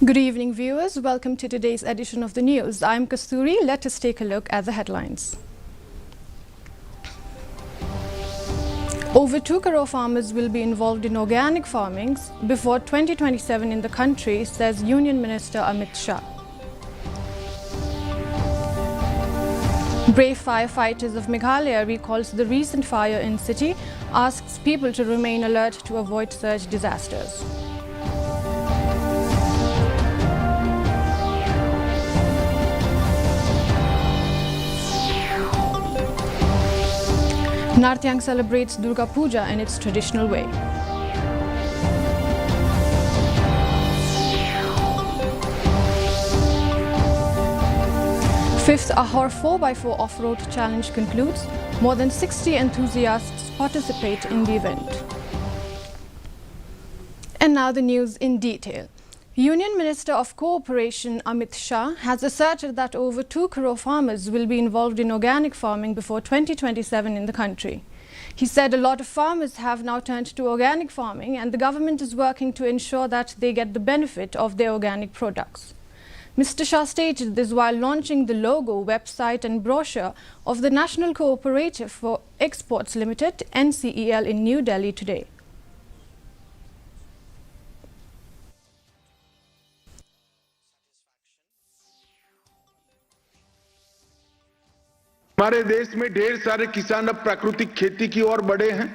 Good evening, viewers. Welcome to today's edition of the news. I'm Kasturi. Let us take a look at the headlines. Over 2 crore farmers will be involved in organic farming before 2027 in the country, says Union Minister Amit Shah. Brave firefighters of Meghalaya recalls the recent fire in city, asks people to remain alert to avoid such disasters. Nartyang celebrates Durga Puja in its traditional way. Fifth Ahor 4x4 off-road challenge concludes. More than 60 enthusiasts participate in the event. And now the news in detail. Union Minister of Cooperation Amit Shah has asserted that over 2 crore farmers will be involved in organic farming before 2027 in the country. He said a lot of farmers have now turned to organic farming and the government is working to ensure that they get the benefit of their organic products. Mr. Shah stated this while launching the logo, website and brochure of the National Cooperative for Exports Limited (NCEL) in New Delhi today. हमारे देश में ढेर सारे किसान अब प्राकृतिक खेती की ओर बढ़े हैं।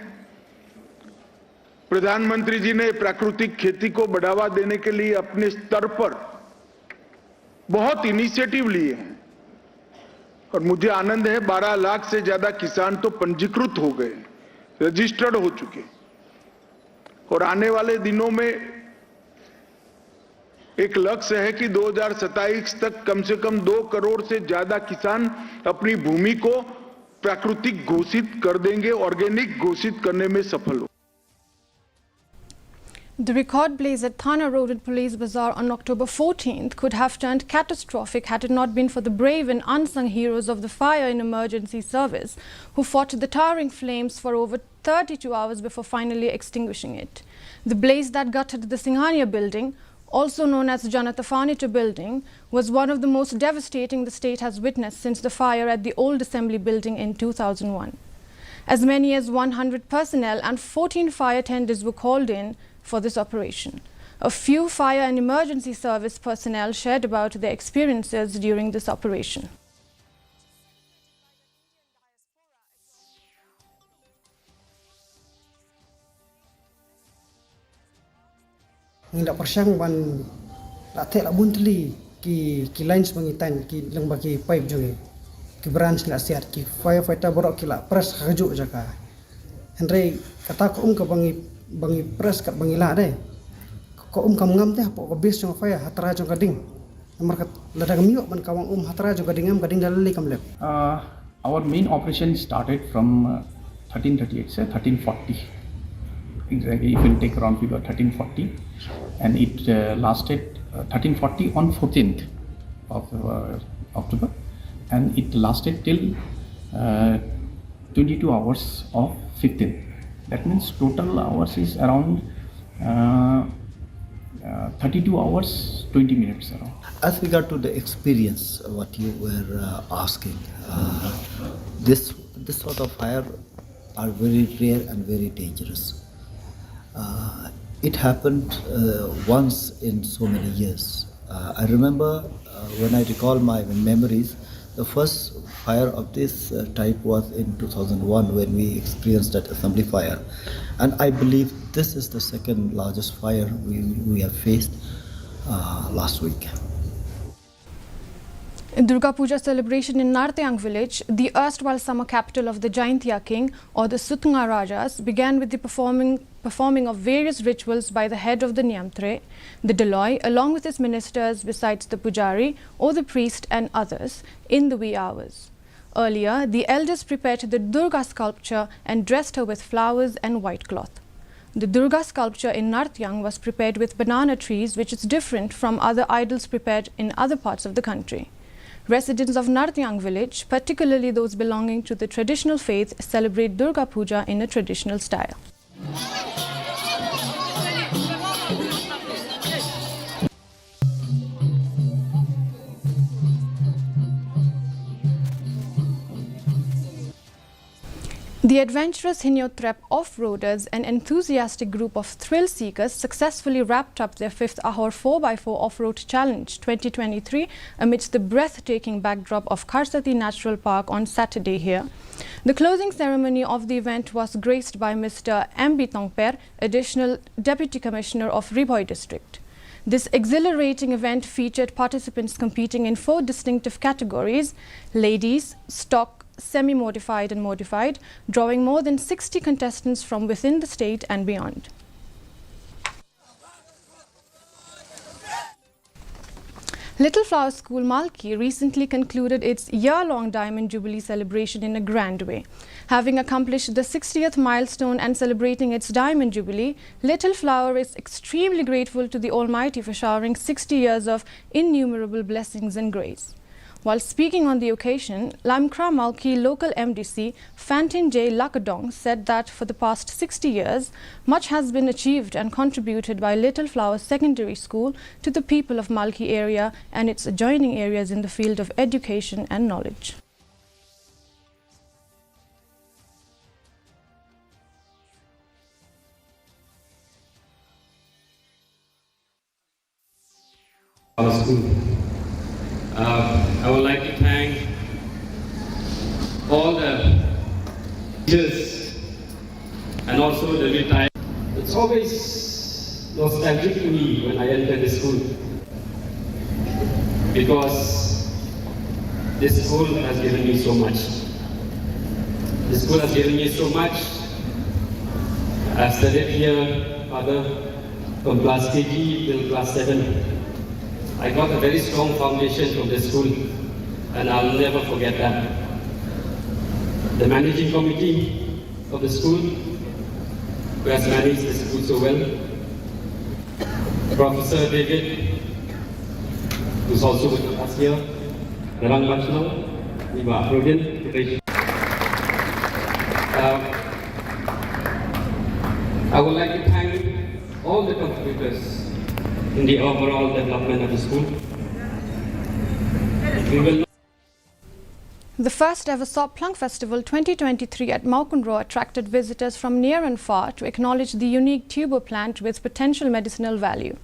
प्रधानमंत्री जी ने प्राकृतिक खेती को बढ़ावा देने के लिए अपने स्तर पर बहुत इनिशिएटिव लिए हैं और मुझे आनंद है 12 लाख से ज्यादा किसान तो पंजीकृत हो गए, रजिस्टर्ड हो चुके और आने वाले दिनों में एक लक्ष्य है कि 2027 तक कम से कम 2 करोड़ से ज्यादा किसान अपनी भूमि को प्राकृतिक घोषित कर देंगे, ऑर्गेनिक घोषित करने में सफल हो। The record blaze at Thana Road and Police Bazaar on October 14th could have turned catastrophic had it not been for the brave and unsung heroes of the fire and emergency service who fought the towering flames for over 32 hours before finally extinguishing it. The blaze that gutted the Singhania building, also known as Janata Furniture Building, was one of the most devastating the state has witnessed since the fire at the old assembly building in 2001. As many as 100 personnel and 14 fire tenders were called in for this operation. A few fire and emergency service personnel shared about their experiences during this operation. Ngindak persyang ban latek la buntli ki lines mengitan ki lang bagi pipe juga ki branch la siat ki firefighter borok ki la press hajuk jaka Henry kata ko ka bangi press kat bangi la deh ko kam ngam teh po ko bis jong fire hatra jong gading nomor kat ladang miok ban kawang hatra jong gading gading dalali kam lep. Our main operation started from 1338 say 1340. Exactly, if you take around figure 1340, and it lasted 1340 on 14th of October, and it lasted till 22 hours of 15th. That means total hours is around 32 hours 20 minutes around. As regard to the experience, what you were asking, this sort of fire are very rare and very dangerous. It happened once in so many years. I remember when I recall my memories, the first fire of this type was in 2001 when we experienced that assembly fire. And I believe this is the second largest fire we have faced last week. In Durga Puja celebration in Nartyang village, the erstwhile summer capital of the Jaintia king or the Sutnga Rajas began with the performing of various rituals by the head of the Nyamtre, the Deloy, along with his ministers besides the Pujari or the priest and others in the wee hours. Earlier, the elders prepared the Durga sculpture and dressed her with flowers and white cloth. The Durga sculpture in Nartyang was prepared with banana trees, which is different from other idols prepared in other parts of the country. Residents of Nartyang village, particularly those belonging to the traditional faith, celebrate Durga Puja in a traditional style. The adventurous Hinyotrep off-roaders, an enthusiastic group of thrill seekers, successfully wrapped up their 5th Ahor 4x4 Off-Road Challenge 2023 amidst the breathtaking backdrop of Karsati Natural Park on Saturday here. The closing ceremony of the event was graced by Mr. M.B. Tongper, Additional Deputy Commissioner of Riboy District. This exhilarating event featured participants competing in 4 distinctive categories: ladies, stock, semi-modified and modified, drawing more than 60 contestants from within the state and beyond. Little Flower School Malki recently concluded its year-long Diamond Jubilee celebration in a grand way. Having accomplished the 60th milestone and celebrating its Diamond Jubilee, Little Flower is extremely grateful to the Almighty for showering 60 years of innumerable blessings and grace. While speaking on the occasion, Lamkra Malki local MDC Fantin J. Lakadong said that for the past 60 years, much has been achieved and contributed by Little Flower Secondary School to the people of Malki area and its adjoining areas in the field of education and knowledge. Our school. I would like to thank all the teachers and also the retired. It's always nostalgic to me when I enter the school because this school has given me so much. This school has given me so much. I've studied here, Father, from class KG till class 7. I got a very strong foundation from the school, and I'll never forget that. The managing committee of the school, who has managed the school so well, Professor David, who's also with us here, Narang Bachelor, Iba Progen. I would like to thank all the contributors in the overall development of the school. The first ever Soplang Festival 2023 at Maukunro attracted visitors from near and far to acknowledge the unique tuber plant with potential medicinal value.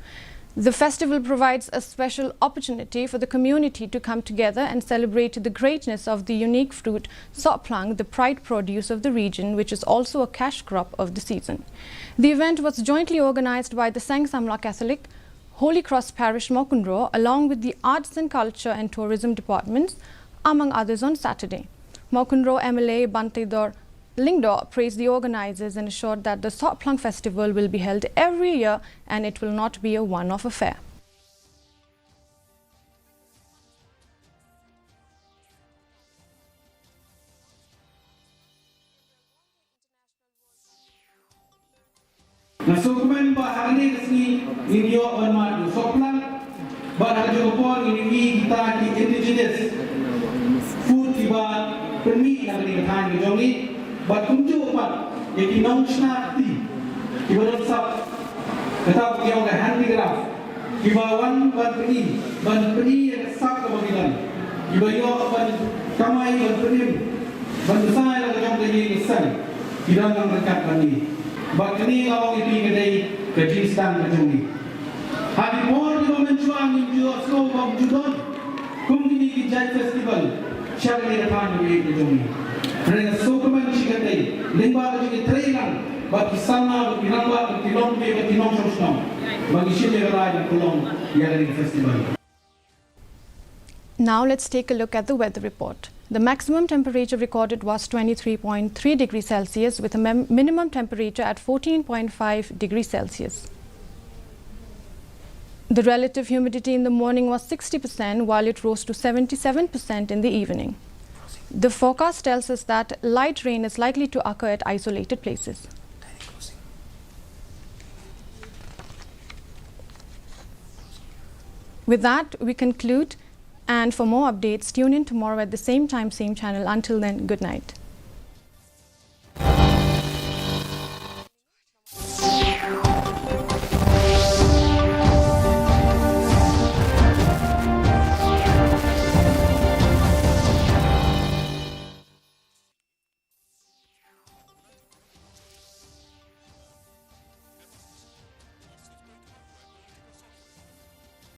The festival provides a special opportunity for the community to come together and celebrate the greatness of the unique fruit Soplang, the pride produce of the region, which is also a cash crop of the season. The event was jointly organized by the Sang Samla Catholic, Holy Cross Parish Maukunro, along with the Arts and Culture and Tourism departments, among others, on Saturday. Maukunro MLA Bantedor Lingdo praised the organizers and assured that the Soplang Festival will be held every year and it will not be a one-off affair. Nasukuman ba hari ini video bermadu Soplang berhasil upon ini kita di indigenous food tiba permi yang dikatakan di joni berkunjung upat yaitu nongshnaati tiba dapat tetap yang ada handicraft tiba wan berperni yang sak kebagian tiba yo kamai berperni bersama dengan ini nissan tidak mengangkat bani. Bakni awak itu kedai kejistan kejungi. Hari mor juga mencuang juga slow bom judon. Kumini kijai festival. Syari depan juga kejungi. Mereka sokaman cikadai. Lingba juga training. Bagi sana, bagi nangwa, bagi lombe, bagi nongshosnom. Bagi sini berai kulong yang festival. Now let's take a look at the weather report. The maximum temperature recorded was 23.3 degrees Celsius with a minimum temperature at 14.5 degrees Celsius. The relative humidity in the morning was 60% while it rose to 77% in the evening. The forecast tells us that light rain is likely to occur at isolated places. With that, we conclude. And for more updates, tune in tomorrow at the same time, same channel. Until then, good night.